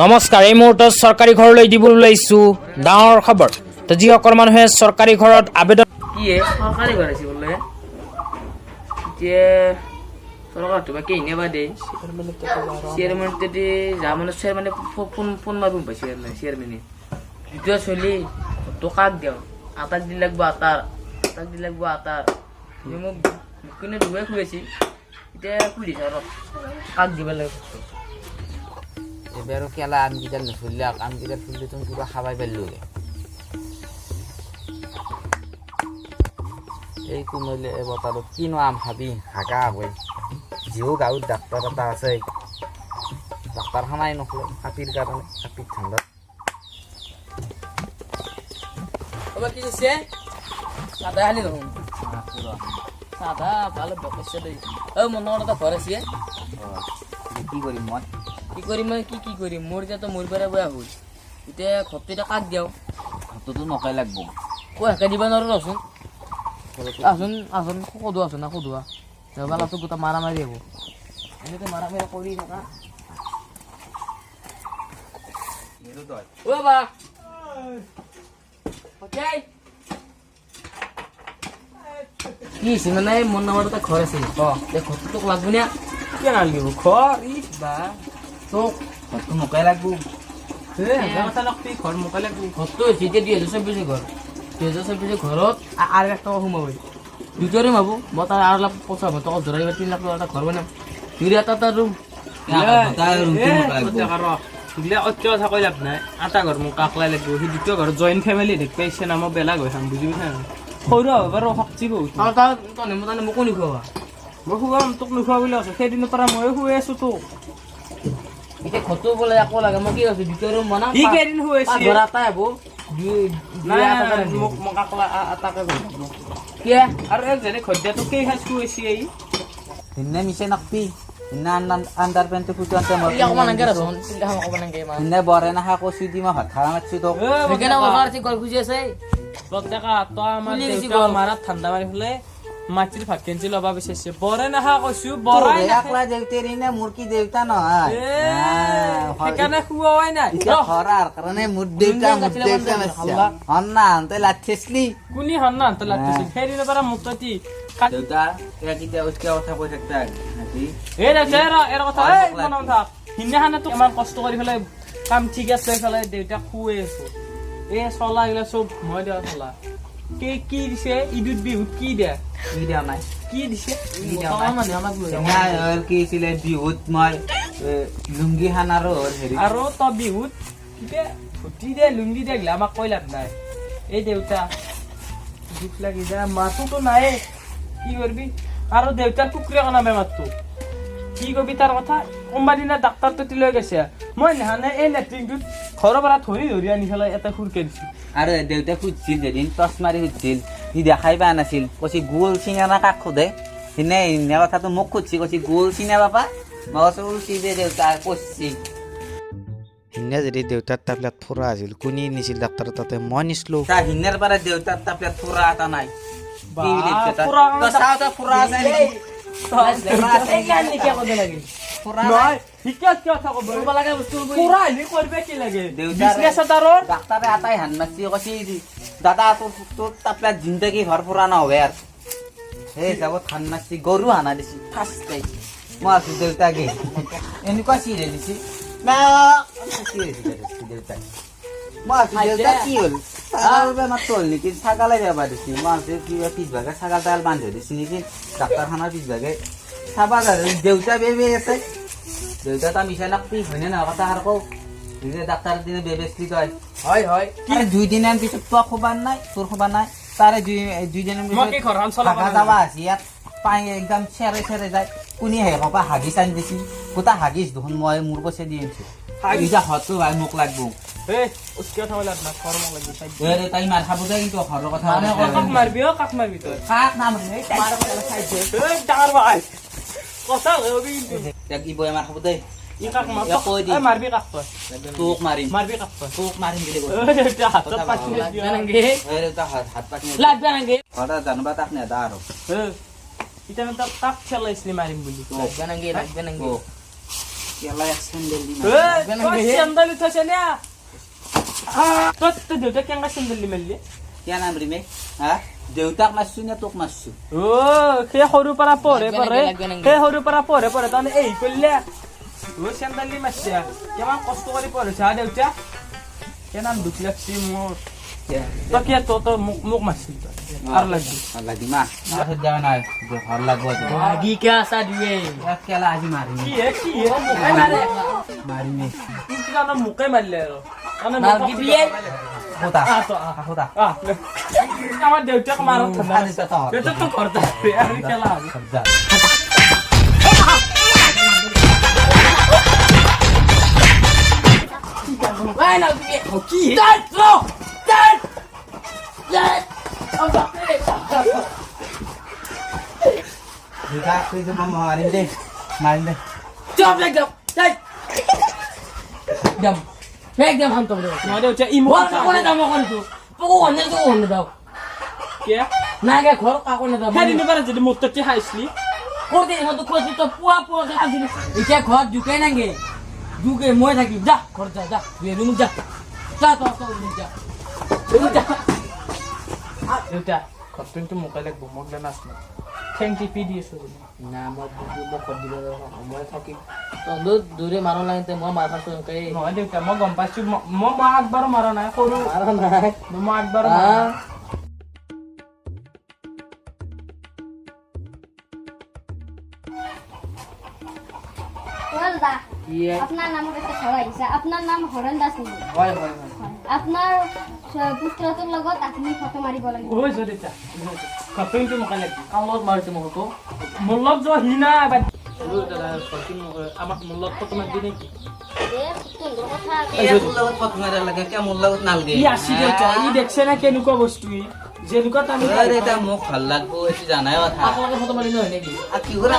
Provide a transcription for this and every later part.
নমস্কাৰ এই মুহূৰ্তত চৰকাৰী ঘৰলৈ দিবলৈ ওলাইছো ডাঙৰ খবৰ তো যিসকল মানুহে চৰকাৰী ঘৰত আবেদন কি চৰকাৰী ঘৰ আছে বোলে এতিয়া চৰকাৰটো বা কেনে বা দে চেয়াৰমেনটো যা মানে চেয়াৰমেনে ফোন মাৰিব পাইছে চেয়াৰমেনে দ্বিতীয় চলি টকাক দিওঁ আটাক দি লাগব আটাৰ মোক কিনে দুৱে খুৱাইছে এতিয়া সুধিছে আৰু কাক দিব লাগিব এবাৰো কেলা আমকেইডাল নুফুলিলে আমকেইডাল ফুলিলে তুমি কিবা খাবাই পাৰিলো এই কোনলে বতাৰত কিনো আম খাবি হাগা হয় যিও গাঁৱত ডাক্তৰ এটা আছে ডাক্তৰখানাই নকলে হাতীৰ কাৰণে হাতীৰ ঠাণ্ডাত কি দিছে চাদা খালি দেখোন চাদা ভাল বকছে দেই মনৰ এটা ঘৰ আছে কি কৰিম মই কি কৰিম মোৰ এতিয়া মোৰ পৰা বেয়া হ'ল এতিয়া ঘৰটো এতিয়া কাক দিওঁ ঘৰটোতো নকাই লাগব কৈ হেঁকে দিব নোৱাৰো আচোন সোধোৱা আছোন না সোধোৱা বালাটো গোটা মাৰা মাৰি হ'ব এনেকৈ মাৰা মাৰি কৰি থকা বা কি হৈছে মানে মোৰ নামৰ এটা ঘৰ আছে ঘৰটো তোক লাগব নে কিয় নালাগিব ঘৰ ই বা তোক ঘৰটো নকাই লাগব ঘৰ মোকাই লাগব ঘৰটো হৈছে এতিয়া 2024 ঘৰ 2024 ঘৰত আৰু 1 টকা সোমাব দুজনে ভাবো মই তাৰ আৰু লাখ 50 টকা ধৰাই 3 লাখ টকা এটা ঘৰ বনাম দুই এটা ৰুম কৈ লাভ নাই এটা ঘৰ মোক কাকলাই লাগিব সেই দ্বিতীয় ঘৰত জইণ্ট ফেমিলি দেখ পাইছে না মই বেলেগ হৈ খাম বুজি পাইছা সৰু হ'ব বাৰু শক্তি বহুত মোকো নোখোৱা মই খুৱাম তোক নোখোৱা বুলি আছো সেইদিনৰ পৰা ময়ো শুই আছো তোক এতিয়া ঘৰটো বোলে আকৌ লাগে মই কি কৈছো দ্বিতীয় ৰুম বনাম সি কেইদিন শুই আছে ঘৰ এটাই হ'ব মোক কাকলা আটাকে কিয় আৰু একজনে ঘৰদিয়াটো কেই সাজ শুইছে এই সিদিনা মিছে নাকপি সিদিনা আণ্ডাৰ পেণ্টটো ফুটো আনতে মই অকমান এনেকে ৰাখোন অকমান এনেকে সিদিনা বৰে নাখা কচু দি মই ভাত খাবা মাতছো তোক সেইকাৰণে ওচৰত গল খুজি আছে প্ৰত্যেকা তই আমাৰ দেউতা মাৰাত ঠাণ্ডা মাৰি ফেলে মাটিৰ ভাত কেঞ্চি ল'বা বিচাৰিছে বৰে নাখা কৈছো বৰাই একলা দেউতাৰি নে মোৰ কি দেউতা নহয় সেইকাৰণে খুৱাই নাই ঘৰৰ কাৰণে মোৰ দেউতা হন্না আনতে লাঠিছলি কোনি হন্না আনতে লাগছে সেইদিনৰ পৰা মুক্তি দেউতা কেতিয়া উঠকে কথা কৈ থাকতা এই দেউতা এৰ কথা মনত থাক সিদিনাখনে তোক ইমান কষ্ট কৰি পেলাই কাম ঠিক আছে পেলাই দেউতাক খুৱাই আছো এই চলা এইগিলা চব মই দিয়া চলা কি দিছে ঈদত বিহুত কি দিয়া নাই কি দিছে মানে আমাক কি আছিলে বিহুত মই লুংগি খান আৰু হেৰি আৰু তই বিহুত ধুতি দে লুংগি দে গিলা আমাক কৈ লাভ নাই এই দেউতা দুখ লাগি যায় মাটোতো নাই কি কৰিবি আৰু দেউতাৰ কুকুৰে কনা বেমাৰটো কি কবি তাৰ কথা কোনোবাদিনা ডাক্তৰটো লৈ গৈছে মই নাহানে এই লেট্ৰিনটোত ঘৰৰ পৰা ধৰি আনি পেলাই এটা সুৰকে দিছো আৰু দেউতাই সুধিছিল যেদিন টচ মাৰি সুধিছিল সি দেখাই পোৱা নাছিল কৈছি গোল চিঙা না কাক সোধে সিনে ইনে কথাটো মোক সুধছি কৈছি গোল চিঙা বাপা মই কৈছো যে দেউতা কৈছি সিদিনা যদি দেউতাৰ টেবলেট ফুৰা আছিল কোনে নিছিল ডাক্তৰৰ তাতে মই নিছিলো সিনাৰ পৰা দেউতাৰ টেবলেট ফুৰা এটা নাই ডাক্তাৰে আটাই হান মাৰছি কৈছি দাদা তোৰ টেবলেট জিন্দগী ভৰ ফুৰা নহ'বে আৰু সেই হিচাপত হান মাৰছি গৰু হানা দিছি ফাৰ্ষ্ট টাইম মই আছো দেউতাকে এনেকুৱা চিৰে দিছি দেউতাই মই আছো দেউতা কি হ'ল বেমাৰটো হ'ল নেকি ছাগালে বেমাৰ দিছি মই আছো কিবা পিছভাগে ছাগাল তাগাল বান্ধি দিছি নেকি ডাক্তৰখানাৰ পিছভাগে চাবা দেউতা বেবে আছে দেউতা তাৰ মিছা নাকপি হয়নে নহয় কথা আৰু কওঁ ডাক্তাৰৰ দিনে বেবেচলি তই হয় কি 2 দিনৰ পিছত তোৰ খবৰ নাই তোৰ খবৰ নাই তাৰে 2 দিনৰ পিছত যাবা আছে ইয়াত পাই একদম চেৰে চেৰে যায় কোনে হে কপা হাগিছ আনি দিছি গোটা হাগিছ দেখোন মই মোৰ পইচা দি আনিছো হাগিছা হতো ভাই মোক লাগব তাই মাৰ খাব যায় কিন্তু ঘৰৰ কথা কাক মাৰবি তই কাক নামাৰে ডাঙৰ ভাই কথা কি বই মাৰ খাব দেই মাৰবি কাক তই তোক মাৰিম মাৰবি কাক তই তোক মাৰিম বুলি হাত পাতি জানবা তাক নেদা আৰু ইতানে তাক খেলাইছিলি মাৰিম বুলি কেলা এক চেন্দেল দি চেন্দেল উঠাইছে নে তোৰ দেউতাক কেনেকৈ চেন্দেল দি মাৰিলে কিয় নাম ৰিমে হা দেউতাক মাৰছো নে তোক মাৰছো সেই সৰুৰ পৰা পঢ়ে তাৰমানে এই কৰিলে চেন্দেল দি মাৰিছে কিমান কষ্ট কৰি পঢ়িছে হা দেউতা কিমান দুখ লাগছে মোৰ তই কিয় তই মোক মাৰছিল তই আৰু লাগবি লাগি মা যাবা নাই ঘৰ লাগব লাগি কে আছা দিয়ে কেলা আজি মাৰিম কি মোকে মাৰে মাৰিমে মোকে মাৰিলে আৰু লাগি বিয়ে কোতা কোতা আমাৰ দেউতাক মাৰত দেউতাকতো ঘৰত আছে আৰু কেলা মাৰিম দে মাৰিম দে নহয় দেউতা ই মোক সেইদিনৰ পৰা যদি মোৰ তাতে খাইছিলি এতিয়া ঘৰত জোকে নাগে জোকে মই থাকিম যা ঘৰত যা যা ৰুম যা যা দেউতা ঘৰত কিন্তু মোকে লাগব মোক নাচ থেংক টিপি দি আছো না মই ঘৰত দিব মই থাকিম তহঁতৰ দূৰে মাৰো লাগে মই মাৰ খাইছো নহয় দেউতা মই গম পাইছো মই আগবাৰো মাৰা নাই সৰু মাৰা নাই মই আগবাৰো আপনাৰ নাম আপনাৰ নাম হৰেন দাস নেকি হয় আপনাৰ পুত্ৰটোৰ লগত আপুনি ফটো মাৰিব লাগিব হৈছে দেউতা কাপোৰটো মোকে লাগব কামত মাৰিছে মোকতো মোৰ লগত যোৱা সি নাই আমাক মোৰ লগত ফটো মাৰি দিয়ে নেকি মোৰ লগত নালগে ই আছে দেউতা ই দেখছে না কেনেকুৱা বস্তু ই যেনেকুৱা টানি মোক ভাল লাগব এইটো জানাই কথা আপোনালোকে ফটো মাৰি নহয় নেকি কি কৰা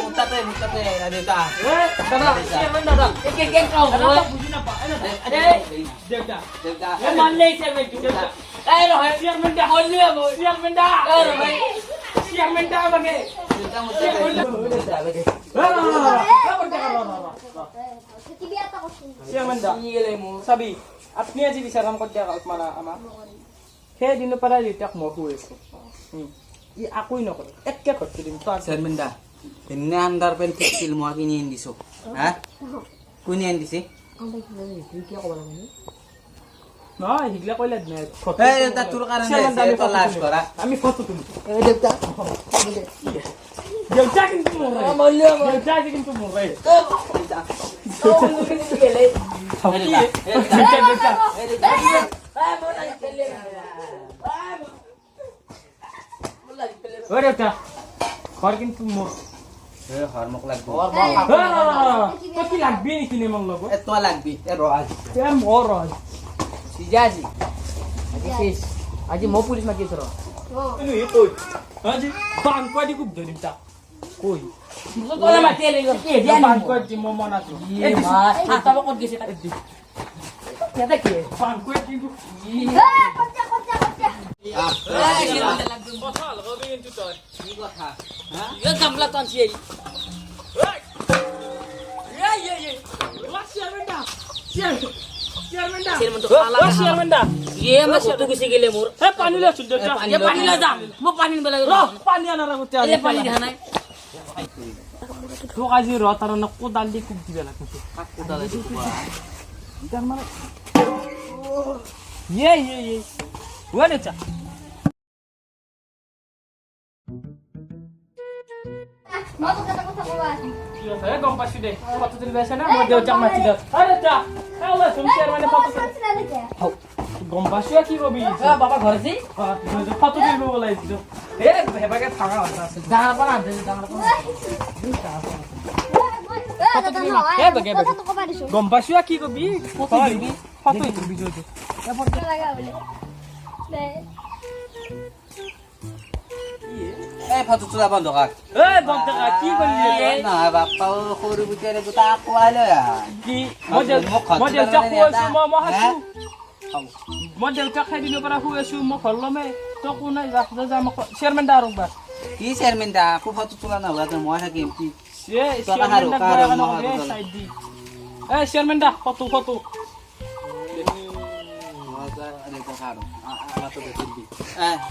মুতাতে দেউতা দাদা বুজি নাপায় দেউতা দেউতা মানলে দেউতা চাবি আপনি আজি বিচাৰণ কৰি দিয়া মানে আমাক সেইদিনৰ পৰা দেউতাক মই শুই আছো ই একোই নকৰে একে ঘৰটো দিম চেয়ারম্যান দা এনে আন্ডার প্যান্ট ফিক্সিল মই কিনি আনি দিছো হা কোনে আনি দিছে নহয় সিগলা কইলা এই দেউতা তোৰ কাৰণে তো লাজ কৰা আমি ফটো তুলি দেউতা দেউতা কিন্তু দেউতা কিন্তু মৰে দেউতা ঘৰ কিন্তু মোৰ ঘৰ মোক লাগব তই কি লাগবি নেকি নে মোৰ লগত তই লাগবি ৰজ মোৰ সিজাজি আজি মই পুলিচ মাতি আছো কই আজি বাংকুৱা দি খুব ধৰিম তাক কই তোলা মাতি লাগিব কি দিয়া বাংকুৱা দি মই মন আছো এই মা আটাব কত গেছে তাক কেটা কি বাংকুৱা কিন্তু গামলা তো আনছি পানী লৈছো পানী পানী আনাৰ আগতে পানী দেখা নাই তোক আজি ৰ তাৰ কোদাল দি কুক দিবে লাগে দেউতা মই তোক এটা কথা ক'ব আছো গম পাইছো দে ফটো তুলিব আছে না মই দেউতাক মাতি দিওঁ দেউতা মানে ফটো গম পাইছো কি কবি বাবা ঘৰ আছে ফটো তুলিব ওলাইছিলো হেবাকে থাকা কথা আছে ডাঙৰ পৰা আনছে ডাঙৰ পৰা গম পাইছো কি কবি ফটো দিবি ফটো লাগা বোলে এই ফটো তোলা বন্ধ কৰ কি কৰিলি নহয় বাপ্পা সৰু বুটিয়াৰে গোটা খুৱাই লৈ কি মই দেউতাক শুই আছো মই দেউতাক সেইদিনৰ পৰা শুই আছো মই ঘৰ ল'মে তই কোন নাই যা মোক চেয়াৰমেন দা আৰু একবাৰ কি চেয়াৰমেন দা আকৌ ফটো তোলা নহ'লে মই থাকিম কি চেয়ারম্যান দা বড় কেন হবে সাইড দি এই চেয়ারম্যান দা ফটো ফটো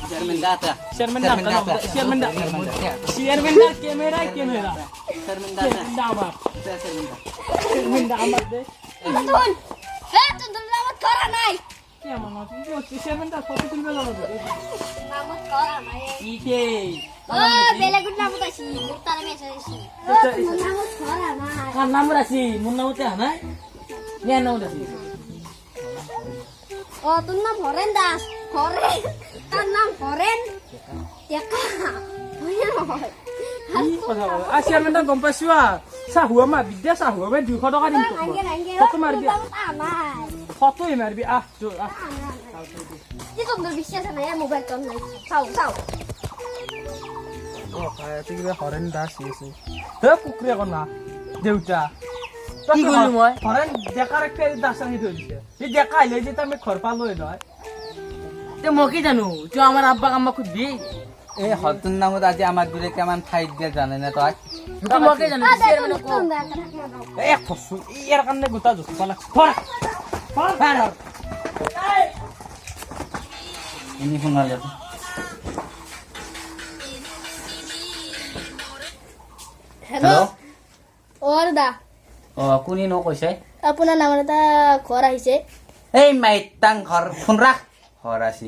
চেয়ারম্যান দা তা চেয়ারম্যান দা চেয়ারম্যান দা চেয়ারম্যান দা ক্যামেরা ক্যামেরা চেয়ারম্যান চেয়ারম্যান দা আমার চেয়ারম্যান দা আমার দে তুন তুন নামত করা নাই কেমন আছে চেয়ারম্যান দা ফটো তুলবে যাবো নামত করা নাই ইকে ও বেলেগুড নামত আছি তার মেসেজ আছি নামত করা নাই কার নাম রাখছি মোর নামতে হা নাই মেয়ের নাম রাখছি ও তোর নাম হরেন দাস হরেন তার নাম হরেন টেকা হয় নহয় কথা বলে আ চেয়ারম্যান দা গম পাইছো চাহুয়া মা বিদ্যা চাহুয়া মে 200 টাকা দিম তোক ফটো মারবি ফটোই মারবি আহ কি তোর বিশ্বাস নাই মোবাইল তোর নাই চাও চাও ও কায়াতে কিবা হরেন দাস আছে তে কুকুরে কোনা দেউতা কি করলি মই? হরেন দেখার একটা দাস আনি ধরিছে এই দেখা আইলে যে আমি ঘর পালই নয় তে মই কি জানো তুই আমার আব্বা কাম্মা খুঁজবি এই হতুন নামত আজি আমাক দূরে কেমন ফাইট দিয়ে জানে না তই তুই মই কি জানো চেয়ারম্যান কো এক ফসু ইয়ার কারণে গোটা জসু পালা ফড় ফড় ফড় ইনি ফোন মারলে হেল্ল' অ দাদা অ কোনি ন কৈছে আপোনাৰ নামৰ এটা ঘৰ আহিছে এই মাইতাং ঘৰ ফোন ৰাখ ঘৰ আছি